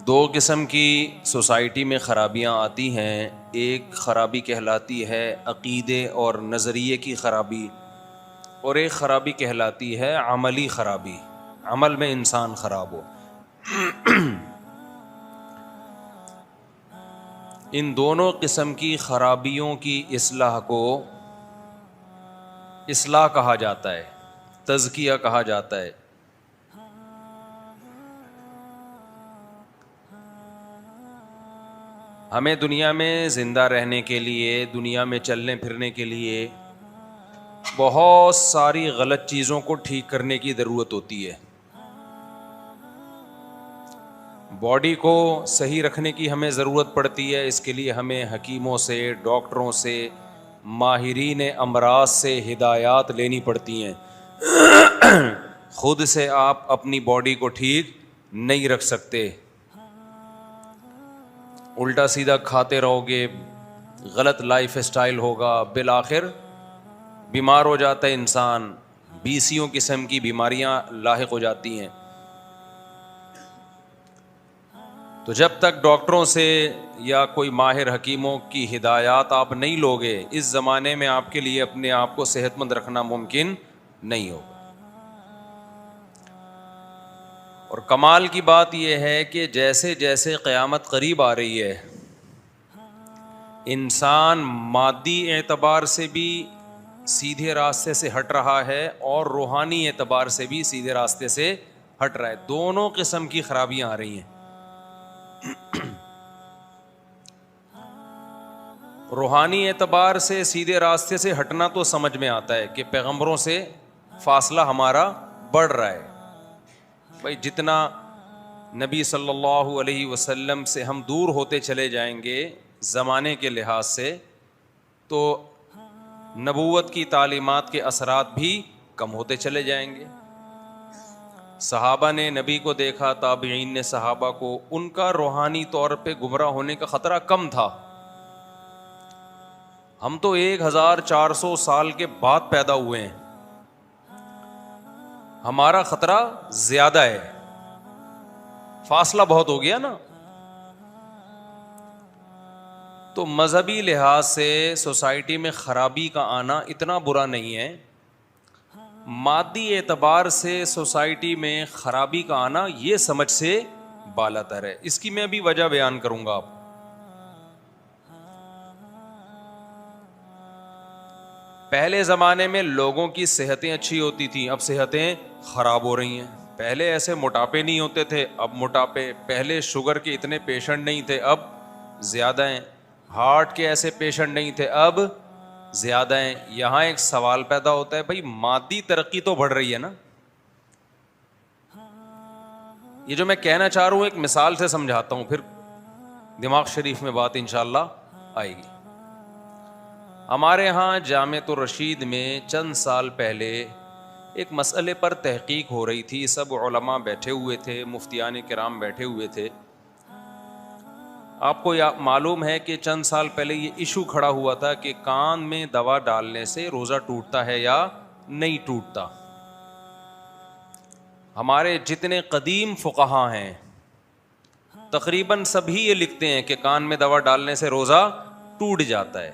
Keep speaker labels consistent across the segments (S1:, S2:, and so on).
S1: دو قسم کی سوسائٹی میں خرابیاں آتی ہیں. ایک خرابی کہلاتی ہے عقیدے اور نظریے کی خرابی، اور ایک خرابی کہلاتی ہے عملی خرابی، عمل میں انسان خراب ہو. ان دونوں قسم کی خرابیوں کی اصلاح کو اصلاح کہا جاتا ہے، تزکیہ کہا جاتا ہے. ہمیں دنیا میں زندہ رہنے کے لیے، دنیا میں چلنے پھرنے کے لیے بہت ساری غلط چیزوں کو ٹھیک کرنے کی ضرورت ہوتی ہے. باڈی کو صحیح رکھنے کی ہمیں ضرورت پڑتی ہے. اس کے لیے ہمیں حکیموں سے، ڈاکٹروں سے، ماہرین امراض سے ہدایات لینی پڑتی ہیں. خود سے آپ اپنی باڈی کو ٹھیک نہیں رکھ سکتے. الٹا سیدھا کھاتے رہو گے، غلط لائف اسٹائل ہوگا، بالآخر بیمار ہو جاتا ہے انسان. 20 قسم کی بیماریاں لاحق ہو جاتی ہیں. تو جب تک ڈاکٹروں سے یا کوئی ماہر حکیموں کی ہدایات آپ نہیں لوگے، اس زمانے میں آپ کے لیے اپنے آپ کو صحت مند رکھنا ممکن نہیں ہوگا. اور کمال کی بات یہ ہے کہ جیسے جیسے قیامت قریب آ رہی ہے، انسان مادی اعتبار سے بھی سیدھے راستے سے ہٹ رہا ہے اور روحانی اعتبار سے بھی سیدھے راستے سے ہٹ رہا ہے. دونوں قسم کی خرابیاں آ رہی ہیں. روحانی اعتبار سے سیدھے راستے سے ہٹنا تو سمجھ میں آتا ہے کہ پیغمبروں سے فاصلہ ہمارا بڑھ رہا ہے. بھائی جتنا نبی صلی اللہ علیہ وسلم سے ہم دور ہوتے چلے جائیں گے زمانے کے لحاظ سے، تو نبوت کی تعلیمات کے اثرات بھی کم ہوتے چلے جائیں گے. صحابہ نے نبی کو دیکھا، تابعین نے صحابہ کو، ان کا روحانی طور پہ گمراہ ہونے کا خطرہ کم تھا. ہم تو 1400 سال کے بعد پیدا ہوئے ہیں، ہمارا خطرہ زیادہ ہے، فاصلہ بہت ہو گیا نا. تو مذہبی لحاظ سے سوسائٹی میں خرابی کا آنا اتنا برا نہیں ہے. مادی اعتبار سے سوسائٹی میں خرابی کا آنا یہ سمجھ سے بالاتر ہے. اس کی میں ابھی وجہ بیان کروں گا. آپ پہلے زمانے میں لوگوں کی صحتیں اچھی ہوتی تھیں، اب صحتیں خراب ہو رہی ہیں. پہلے ایسے موٹاپے نہیں ہوتے تھے، اب موٹاپے. پہلے شوگر کے اتنے پیشنٹ نہیں تھے، اب زیادہ ہیں. ہارٹ کے ایسے پیشنٹ نہیں تھے، اب زیادہ ہیں. یہاں ایک سوال پیدا ہوتا ہے، بھائی مادی ترقی تو بڑھ رہی ہے نا. یہ جو میں کہنا چاہ رہا ہوں ایک مثال سے سمجھاتا ہوں، پھر دماغ شریف میں بات انشاءاللہ آئے گی. ہمارے ہاں جامعۃ الرشید میں چند سال پہلے ایک مسئلے پر تحقیق ہو رہی تھی. سب علماء بیٹھے ہوئے تھے، مفتیان کرام بیٹھے ہوئے تھے. آپ کو معلوم ہے کہ چند سال پہلے یہ ایشو کھڑا ہوا تھا کہ کان میں دوا ڈالنے سے روزہ ٹوٹتا ہے یا نہیں ٹوٹتا. ہمارے جتنے قدیم فقہا ہیں تقریباً سبھی یہ لکھتے ہیں کہ کان میں دوا ڈالنے سے روزہ ٹوٹ جاتا ہے.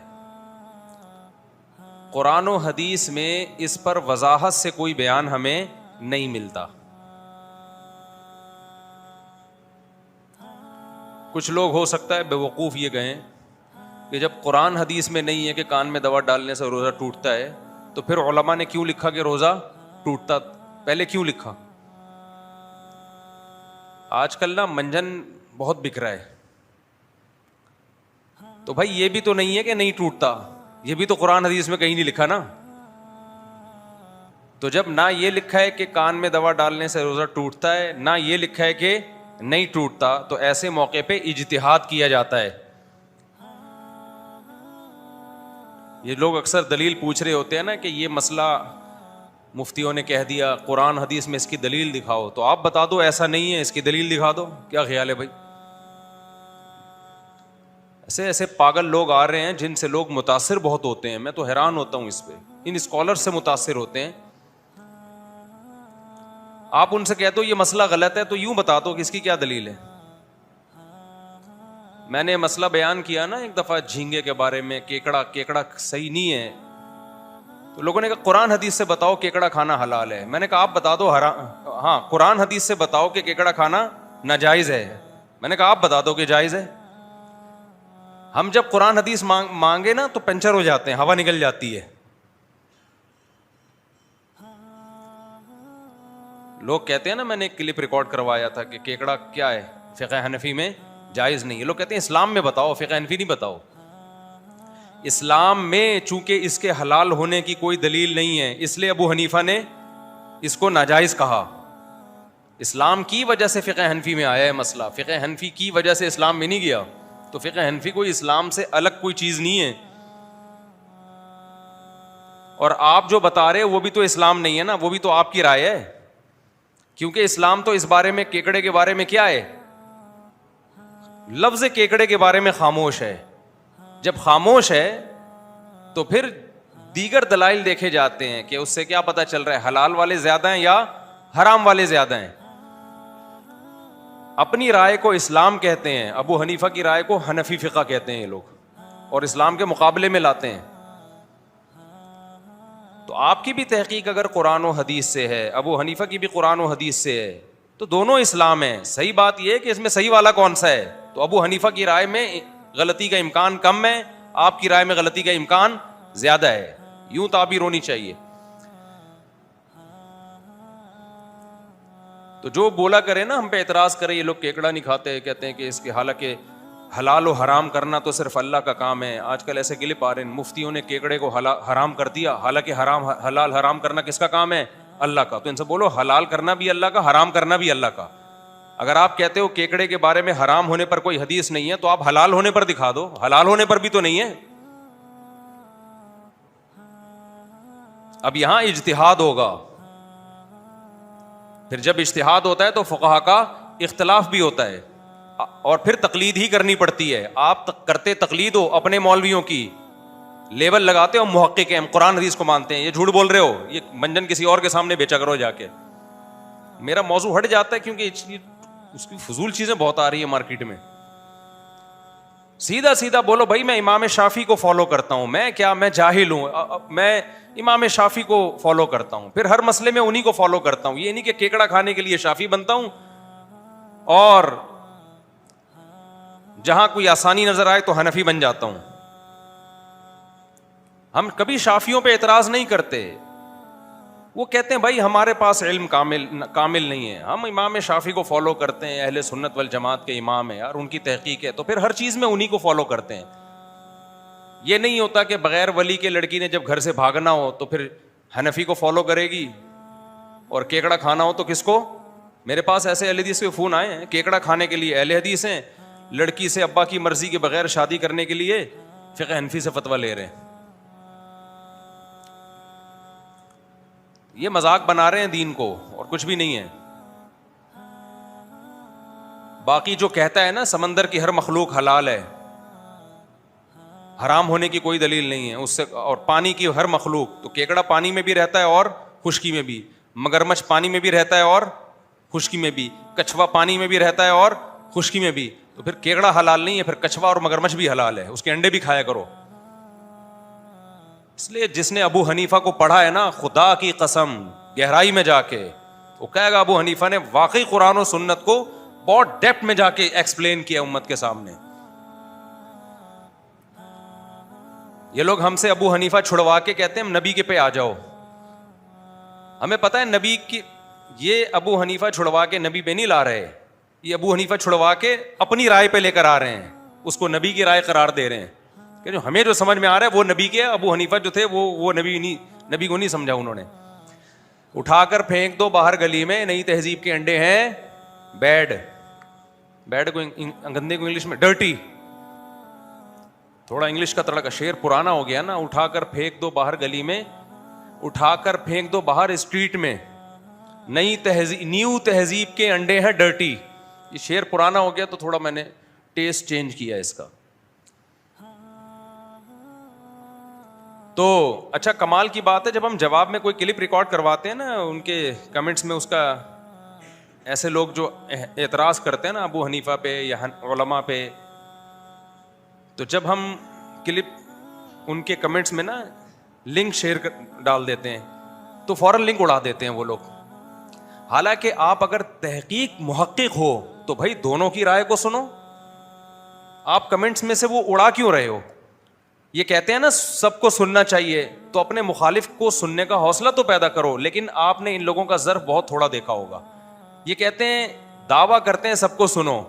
S1: قرآن و حدیث میں اس پر وضاحت سے کوئی بیان ہمیں نہیں ملتا. کچھ لوگ ہو سکتا ہے بے وقوف یہ کہیں کہ جب قرآن حدیث میں نہیں ہے کہ کان میں دوا ڈالنے سے روزہ ٹوٹتا ہے، تو پھر علماء نے کیوں لکھا کہ روزہ ٹوٹتا؟ پہلے کیوں لکھا؟ آج کل نا منجن بہت بک رہا ہے. تو بھائی یہ بھی تو نہیں ہے کہ نہیں ٹوٹتا، یہ بھی تو قرآن حدیث میں کہیں نہیں لکھا نا. تو جب نہ یہ لکھا ہے کہ کان میں دوا ڈالنے سے روزہ ٹوٹتا ہے، نہ یہ لکھا ہے کہ نہیں ٹوٹتا، تو ایسے موقع پہ اجتہاد کیا جاتا ہے. یہ لوگ اکثر دلیل پوچھ رہے ہوتے ہیں نا کہ یہ مسئلہ مفتیوں نے کہہ دیا، قرآن حدیث میں اس کی دلیل دکھاؤ. تو آپ بتا دو ایسا نہیں ہے، اس کی دلیل دکھا دو. کیا خیال ہے بھائی؟ ایسے ایسے پاگل لوگ آ رہے ہیں جن سے لوگ متاثر بہت ہوتے ہیں. میں تو حیران ہوتا ہوں اس پہ، ان اسکالر سے متاثر ہوتے ہیں. آپ ان سے کہتے ہو یہ مسئلہ غلط ہے تو یوں بتا دو کہ اس کی کیا دلیل ہے. میں نے مسئلہ بیان کیا نا ایک دفعہ جھینگے کے بارے میں, کیکڑا صحیح نہیں ہے, تو لوگوں نے کہا قرآن حدیث سے بتاؤ کیکڑا کھانا حلال ہے. میں نے کہا آپ بتا دو ہاں قرآن حدیث سے بتاؤ کہ کیکڑا کھانا ناجائز ہے. میں نے کہا آپ بتا دو کہ جائز ہے. ہم جب قرآن حدیث مانگے نا تو پنچر ہو جاتے ہیں, ہوا نکل جاتی ہے. لوگ کہتے ہیں نا, میں نے ایک کلپ ریکارڈ کروایا تھا کہ کیکڑا کیا ہے فقہ حنفی میں جائز نہیں ہے. لوگ کہتے ہیں اسلام میں بتاؤ, فقہ حنفی نہیں بتاؤ. اسلام میں چونکہ اس کے حلال ہونے کی کوئی دلیل نہیں ہے, اس لیے ابو حنیفہ نے اس کو ناجائز کہا. اسلام کی وجہ سے فقہ حنفی میں آیا ہے مسئلہ, فقہ حنفی کی وجہ سے اسلام میں نہیں گیا. تو فقہ حنفی کوئی اسلام سے الگ کوئی چیز نہیں ہے. اور آپ جو بتا رہے وہ بھی تو اسلام نہیں ہے نا, وہ بھی تو آپ کی رائے ہے. کیونکہ اسلام تو اس بارے میں کیکڑے کے بارے میں کیا ہے, لفظ کیکڑے کے بارے میں خاموش ہے. جب خاموش ہے تو پھر دیگر دلائل دیکھے جاتے ہیں کہ اس سے کیا پتہ چل رہا ہے حلال والے زیادہ ہیں یا حرام والے زیادہ ہیں. اپنی رائے کو اسلام کہتے ہیں, ابو حنیفہ کی رائے کو حنفی فقہ کہتے ہیں یہ لوگ, اور اسلام کے مقابلے میں لاتے ہیں. تو آپ کی بھی تحقیق اگر قرآن و حدیث سے ہے, ابو حنیفہ کی بھی قرآن و حدیث سے ہے, تو دونوں اسلام ہیں. صحیح بات یہ ہے کہ اس میں صحیح والا کون سا ہے. تو ابو حنیفہ کی رائے میں غلطی کا امکان کم ہے, آپ کی رائے میں غلطی کا امکان زیادہ ہے. یوں تعبیر ہونی چاہیے. تو جو بولا کرے نا, ہم پہ اعتراض کرے یہ لوگ کیکڑا نہیں کھاتے, کہتے ہیں کہ اس کے حالانکہ حلال و حرام کرنا تو صرف اللہ کا کام ہے. آج کل ایسے کلپ آ رہے ہیں, مفتیوں نے کیکڑے کو حرام کر دیا, حالانکہ حلال حرام کرنا کس کا کام ہے, اللہ کا. تو ان سے بولو حلال کرنا بھی اللہ کا, حرام کرنا بھی اللہ کا. اگر آپ کہتے ہو کیکڑے کے بارے میں حرام ہونے پر کوئی حدیث نہیں ہے, تو آپ حلال ہونے پر دکھا دو, حلال ہونے پر بھی تو نہیں ہے. اب یہاں اجتہاد ہوگا, پھر جب اجتہاد ہوتا ہے تو فقہا کا اختلاف بھی ہوتا ہے, اور پھر تقلید ہی کرنی پڑتی ہے. آپ کرتے تقلید ہو اپنے مولویوں کی, لیبل لگاتے ہو محقق ہیں, ہم قرآن حدیث کو مانتے ہیں, یہ جھوٹ بول رہے ہو, یہ منجن کسی اور کے سامنے بیچا کرو جا کے. میرا موضوع ہٹ جاتا ہے کیونکہ اس کی فضول چیزیں بہت آ رہی ہیں مارکیٹ میں. سیدھا سیدھا بولو بھائی میں امام شافعی کو فالو کرتا ہوں, میں کیا میں جاہل ہوں, میں امام شافعی کو فالو کرتا ہوں, پھر ہر مسئلے میں انہی کو فالو کرتا ہوں. یہ نہیں کہ کیکڑا کھانے کے لیے شافعی بنتا ہوں اور جہاں کوئی آسانی نظر آئے تو حنفی بن جاتا ہوں. ہم کبھی شافعیوں پہ اعتراض نہیں کرتے, وہ کہتے ہیں بھائی ہمارے پاس علم کامل نہیں ہے, ہم امام شافعی کو فالو کرتے ہیں, اہل سنت والجماعت کے امام ہیں اور ان کی تحقیق ہے, تو پھر ہر چیز میں انہی کو فالو کرتے ہیں. یہ نہیں ہوتا کہ بغیر ولی کے لڑکی نے جب گھر سے بھاگنا ہو تو پھر حنفی کو فالو کرے گی, اور کیکڑا کھانا ہو تو کس کو. میرے پاس ایسے اہل حدیث کے فون آئے ہیں, کیکڑا کھانے کے لیے اہل حدیث ہیں, لڑکی سے ابا کی مرضی کے بغیر شادی کرنے کے لیے فقہ حنفی سے فتویٰ لے رہے ہیں. یہ مذاق بنا رہے ہیں دین کو اور کچھ بھی نہیں ہے. باقی جو کہتا ہے نا سمندر کی ہر مخلوق حلال ہے, حرام ہونے کی کوئی دلیل نہیں ہے اس سے, اور پانی کی ہر مخلوق, تو کیکڑا پانی میں بھی رہتا ہے اور خشکی میں بھی, مگرمچھ پانی میں بھی رہتا ہے اور خشکی میں بھی, کچھوا پانی میں بھی رہتا ہے اور خشکی میں بھی. تو پھر کیکڑا حلال نہیں ہے, پھر کچھوا اور مگرمچھ بھی حلال ہے, اس کے انڈے بھی کھایا کرو. اس لیے جس نے ابو حنیفہ کو پڑھا ہے نا, خدا کی قسم گہرائی میں جا کے وہ کہے گا ابو حنیفہ نے واقعی قرآن و سنت کو بہت ڈیپتھ میں جا کے ایکسپلین کیا امت کے سامنے. یہ لوگ ہم سے ابو حنیفہ چھڑوا کے کہتے ہیں نبی کے پہ آ جاؤ. ہمیں پتہ ہے نبی کی, یہ ابو حنیفہ چھڑوا کے نبی پہ نہیں لا رہے, یہ ابو حنیفہ چھڑوا کے اپنی رائے پہ لے کر آ رہے ہیں, اس کو نبی کی رائے قرار دے رہے ہیں کہ جو ہمیں جو سمجھ میں آ رہا ہے وہ نبی کے. ابو حنیفہ جو تھے وہ نبی کو نہیں سمجھا انہوں نے. اٹھا کر پھینک دو باہر گلی میں, نئی تہذیب کے انڈے ہیں بیڈ کو گندے کو انگلش میں ڈرٹی, تھوڑا انگلش کا تڑکا, شعر پرانا ہو گیا نا. اٹھا کر پھینک دو باہر گلی میں, اٹھا کر پھینک دو باہر اسٹریٹ میں, نیو تہذیب کے انڈے ہیں ڈرٹی. یہ شعر پرانا ہو گیا تو تھوڑا میں نے ٹیسٹ چینج کیا اس کا. تو اچھا کمال کی بات ہے, جب ہم جواب میں کوئی کلپ ریکارڈ کرواتے ہیں نا, ان کے کمنٹس میں اس کا ایسے لوگ جو اعتراض کرتے ہیں نا ابو حنیفہ پہ یا علماء پہ, تو جب ہم کلپ ان کے کمنٹس میں نا لنک شیئر ڈال دیتے ہیں تو فوراً لنک اڑا دیتے ہیں وہ لوگ. حالانکہ آپ اگر تحقیق محقق ہو تو بھائی دونوں کی رائے کو سنو. آپ کمنٹس میں سے وہ اڑا کیوں رہے ہو؟ یہ کہتے ہیں نا سب کو سننا چاہیے, تو اپنے مخالف کو سننے کا حوصلہ تو پیدا کرو. لیکن آپ نے ان لوگوں کا ظرف بہت تھوڑا دیکھا ہوگا. یہ کہتے ہیں, دعویٰ کرتے ہیں سب کو سنو,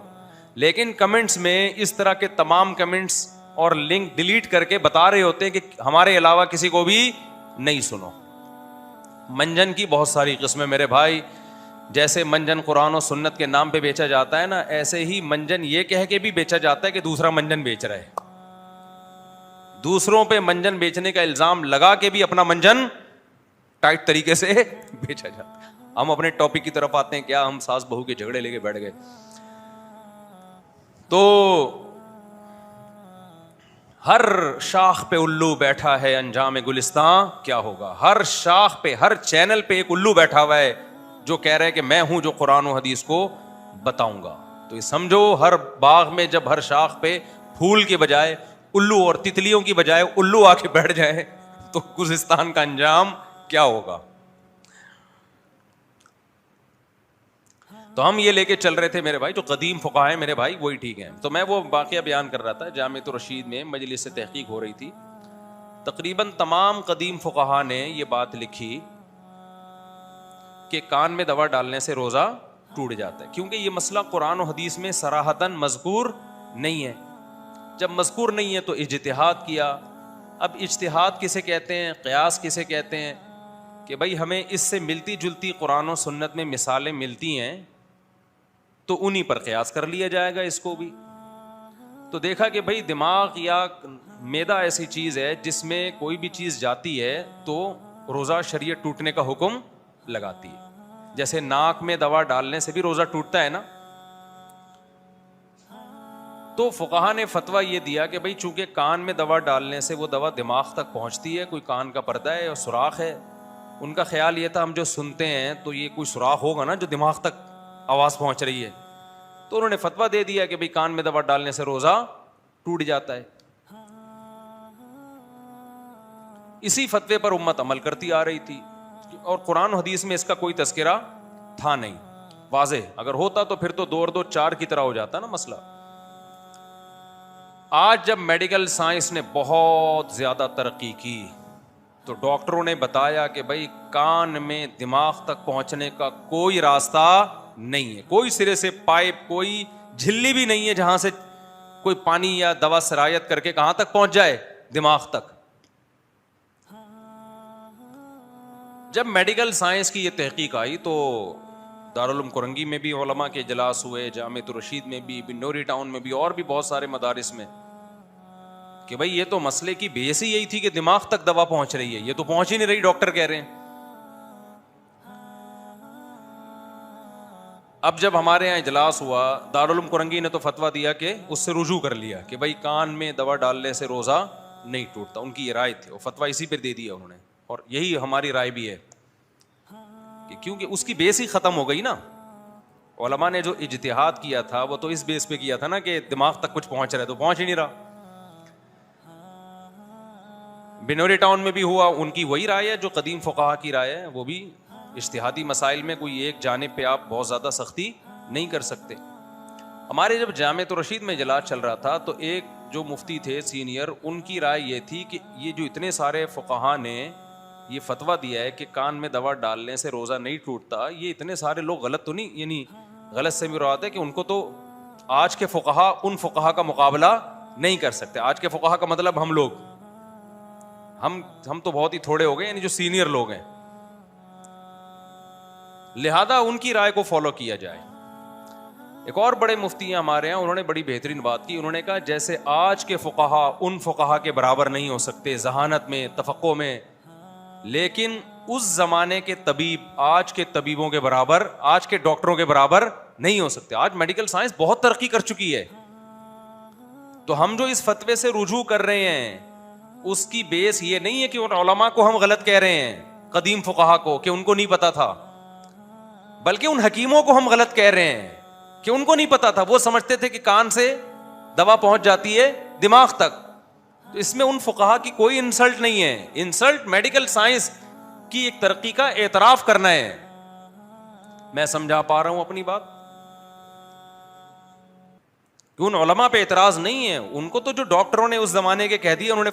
S1: لیکن کمنٹس میں اس طرح کے تمام کمنٹس اور لنک ڈیلیٹ کر کے بتا رہے ہوتے ہیں کہ ہمارے علاوہ کسی کو بھی نہیں سنو. منجن کی بہت ساری قسمیں میرے بھائی. جیسے منجن قرآن و سنت کے نام پہ بیچا جاتا ہے نا, ایسے ہی منجن یہ کہہ کے بھی بیچا جاتا ہے کہ دوسرا منجن بیچ رہا ہے. دوسروں پہ منجن بیچنے کا الزام لگا کے بھی اپنا منجن ٹائٹ طریقے سے بیچا جاتا ہے. ہم اپنے ٹاپک کی طرف آتے ہیں. کیا ہم ساس بہو کے جھگڑے لے کے بیٹھ گئے؟ تو ہر شاخ پہ الو بیٹھا ہے, انجام گلستان کیا ہوگا. ہر شاخ پہ, ہر چینل پہ ایک الو بیٹھا ہوا ہے جو کہہ رہے کہ میں ہوں جو قرآن و حدیث کو بتاؤں گا. تو یہ سمجھو ہر باغ میں جب ہر شاخ پہ پھول کے بجائے الو اور تتلیوں کی بجائے الو آ کے بیٹھ جائے تو گلستان کا انجام کیا ہوگا. تو ہم یہ لے کے چل رہے تھے میرے بھائی, جو قدیم فقہا ہیں میرے بھائی وہی ٹھیک ہیں. تو میں وہ واقعہ بیان کر رہا تھا, جامعۃ الرشید میں مجلس سے تحقیق ہو رہی تھی. تقریباً تمام قدیم فقہا نے یہ بات لکھی کہ کان میں دوا ڈالنے سے روزہ ٹوٹ جاتا ہے, کیونکہ یہ مسئلہ قرآن و حدیث میں صراحتاً مذکور نہیں ہے. جب مذکور نہیں ہے تو اجتہاد کیا. اب اجتہاد کسے کہتے ہیں, قیاس کسے کہتے ہیں, کہ بھائی ہمیں اس سے ملتی جلتی قرآن و سنت میں مثالیں ملتی ہیں تو انہی پر قیاس کر لیا جائے گا اس کو بھی. تو دیکھا کہ بھائی دماغ یا معدہ ایسی چیز ہے جس میں کوئی بھی چیز جاتی ہے تو روزہ شریعت ٹوٹنے کا حکم لگاتی ہے. جیسے ناک میں دوا ڈالنے سے بھی روزہ ٹوٹتا ہے نا. تو فقہا نے فتویٰ یہ دیا کہ بھائی چونکہ کان میں دوا ڈالنے سے وہ دوا دماغ تک پہنچتی ہے, کوئی کان کا پردہ ہے اور سوراخ ہے. ان کا خیال یہ تھا ہم جو سنتے ہیں تو یہ کوئی سوراخ ہوگا نا جو دماغ تک آواز پہنچ رہی ہے. تو انہوں نے فتویٰ دے دیا کہ بھئی کان میں دوا ڈالنے سے روزہ ٹوٹ جاتا ہے. اسی فتوے پر امت عمل کرتی آ رہی تھی, اور قرآن و حدیث میں اس کا کوئی تذکرہ تھا نہیں واضح. اگر ہوتا تو پھر تو 2 اور 2 4 کی طرح ہو جاتا نا مسئلہ. آج جب میڈیکل سائنس نے بہت زیادہ ترقی کی تو ڈاکٹروں نے بتایا کہ بھئی کان میں دماغ تک پہنچنے کا کوئی راستہ نہیں ہے, کوئی سرے سے پائپ, کوئی جھلی بھی نہیں ہے جہاں سے کوئی پانی یا دوا سرایت کر کے کہاں تک پہنچ جائے, دماغ تک. جب میڈیکل سائنس کی یہ تحقیق آئی تو دارالعلوم کرنگی میں بھی علماء کے اجلاس ہوئے, جامعۃ الرشید میں بھی, بنوری ٹاؤن میں بھی, اور بھی بہت سارے مدارس میں, کہ بھئی یہ تو مسئلے کی بیس ہی یہی تھی کہ دماغ تک دوا پہنچ رہی ہے, یہ تو پہنچ ہی نہیں رہی, ڈاکٹر کہہ رہے ہیں. اب جب ہمارے یہاں اجلاس ہوا, دارالعلوم کرنگی نے تو فتویٰ دیا کہ اس سے رجوع کر لیا کہ بھئی کان میں دوا ڈالنے سے روزہ نہیں ٹوٹتا. ان کی یہ رائے تھی, اور فتویٰ اسی پہ دے دیا انہوں نے, اور یہی ہماری رائے بھی ہے کہ کیونکہ اس کی بیس ہی ختم ہو گئی نا. علماء نے جو اجتہاد کیا تھا وہ تو اس بیس پہ کیا تھا نا کہ دماغ تک کچھ پہنچ رہا ہے, تو پہنچ ہی نہیں رہا. بنوری ٹاؤن میں بھی ہوا, ان کی وہی رائے ہے جو قدیم فقہا کی رائے ہے. وہ بھی اجتہادی مسائل میں کوئی ایک جانب پہ آپ بہت زیادہ سختی نہیں کر سکتے. ہمارے جب جامعۃ الرشید میں اجلاس چل رہا تھا تو ایک جو مفتی تھے سینئر, ان کی رائے یہ تھی کہ یہ جو اتنے سارے فقہا نے یہ فتویٰ دیا ہے کہ کان میں دوا ڈالنے سے روزہ نہیں ٹوٹتا, یہ اتنے سارے لوگ غلط تو نہیں, یعنی غلط سے مراد ہے کہ ان کو تو آج کے فقہا ان فقہا کا مقابلہ نہیں کر سکتے. آج کے فقہا کا مطلب ہم لوگ, ہم تو بہت ہی تھوڑے ہو گئے, یعنی جو سینئر لوگ ہیں, لہذا ان کی رائے کو فالو کیا جائے. ایک اور بڑے مفتی ہیں ہمارے ہیں, انہوں نے بڑی بہترین بات کی. انہوں نے کہا جیسے آج کے فقہا ان فقہا کے برابر نہیں ہو سکتے ذہانت میں, تفقہ میں, لیکن اس زمانے کے طبیب آج کے طبیبوں کے برابر, آج کے ڈاکٹروں کے برابر نہیں ہو سکتے. آج میڈیکل سائنس بہت ترقی کر چکی ہے, تو ہم جو اس فتوے سے رجوع کر رہے ہیں اس کی بیس یہ نہیں ہے کہ ان علماء کو ہم غلط کہہ رہے ہیں, قدیم فقہا کو, کہ ان کو نہیں پتا تھا, بلکہ ان حکیموں کو ہم غلط کہہ رہے ہیں کہ ان کو نہیں پتا تھا. وہ سمجھتے تھے کہ کان سے دوا پہنچ جاتی ہے دماغ تک. تو اس میں ان فقہا کی کوئی انسلٹ نہیں ہے. انسلٹ میڈیکل سائنس کی ایک ترقی کا اعتراف کرنا ہے. میں سمجھا پا رہا ہوں اپنی بات؟ کہ ان علماء پہ اعتراض نہیں ہے. ان کو تو جو ڈاکٹروں نے اس زمانے کے کہہ دیا انہوں نے